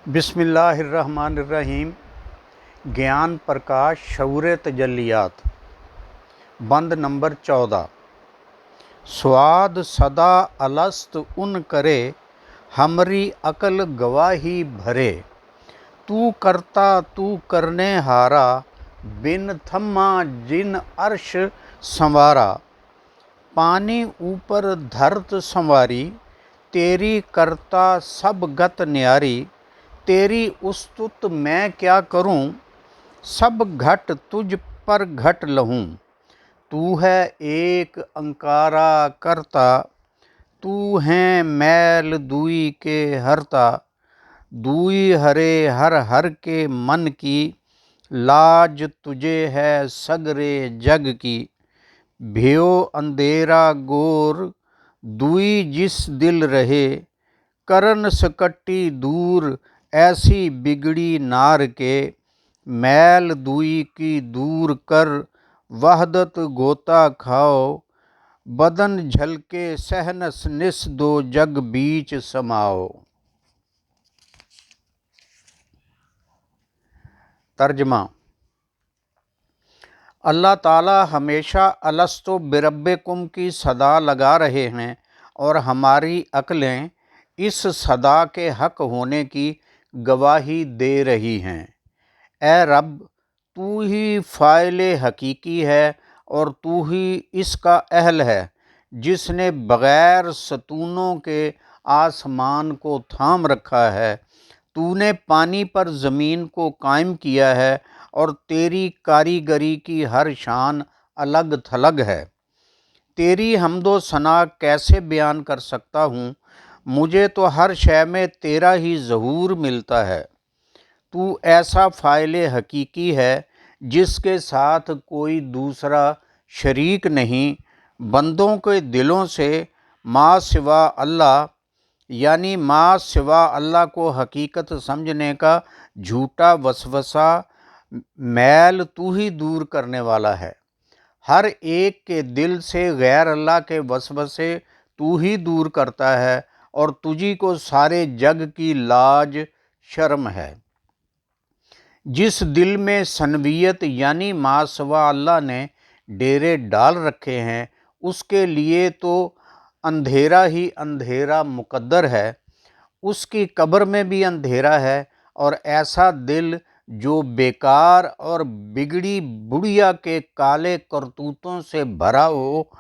بسم اللہ الرحمن الرحیم۔ ज्ञान प्रकाश शऊर तजल्लियात बंद नंबर 14। स्वाद सदा अलस्त उन करे, हमरी अकल गवाही भरे। तू करता तू करने हारा, बिन थम्मा जिन अर्श संवारा। पानी ऊपर धरत संवारी, तेरी करता सब गत न्यारी। तेरी उस्तुत मैं क्या करूं, सब घट तुझ पर घट लहूं। तू है एक अंकारा करता, तू है मैल दुई के हरता। दुई हरे हर हर के मन की, लाज तुझे है सगरे जग की। भयो अंधेरा गोर दुई जिस दिल रहे, करन सकट्टी दूर ऐसी बिगड़ी नार के। मैल दुई की दूर कर वहदत गोता खाओ, बदन झलके सहनस निस दो जग बीच समाओ। तर्जमा। अल्लाह ताला हमेशा अलस्तो बिरब्बिकुम की सदा लगा रहे हैं और हमारी अक्लें इस सदा के हक होने की गवाही दे रही हैं। ए रब, तू ही फ़ाइले हकीकी है और तू ही इसका अहल है, जिसने बग़ैर सतूनों के आसमान को थाम रखा है। तूने पानी पर ज़मीन को कायम किया है और तेरी कारीगरी की हर शान अलग थलग है। तेरी हम्दो सना कैसे बयान कर सकता हूँ, मुझे तो हर शय में तेरा ही ज़हूर मिलता है। तू ऐसा फ़ाइले हकीकी है जिसके साथ कोई दूसरा शरीक नहीं। बंदों के दिलों से माँ सिवा अल्लाह यानी माँ सिवा अल्लाह को हकीकत समझने का झूठा वसवसा मैल तू ही दूर करने वाला है। हर एक के दिल से गैर अल्लाह के वसवसे तू ही दूर करता है और तुझी को सारे जग की लाज शर्म है। जिस दिल में सनवियत यानी माँ सिवा अल्लाह ने डेरे डाल रखे हैं, उसके लिए तो अंधेरा ही अंधेरा मुकद्दर है। उसकी कब्र में भी अंधेरा है और ऐसा दिल जो बेकार और बिगड़ी बुढ़िया के काले करतूतों से भरा हो,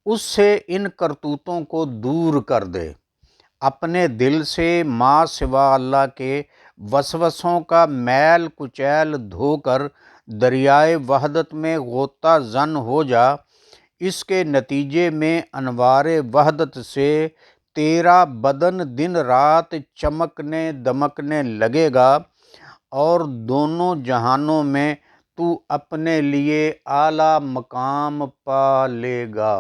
उससे इन करतूतों को दूर कर दे। अपने दिल से माँ सिवा अल्लाह के वसवसों का मैल कुचैल धोकर दरियाए वहदत में गोता जन हो जा। इसके नतीजे में अनवारे वहदत से तेरा बदन दिन रात चमकने दमकने लगेगा और दोनों जहानों में तू अपने लिए आला मकाम पा लेगा।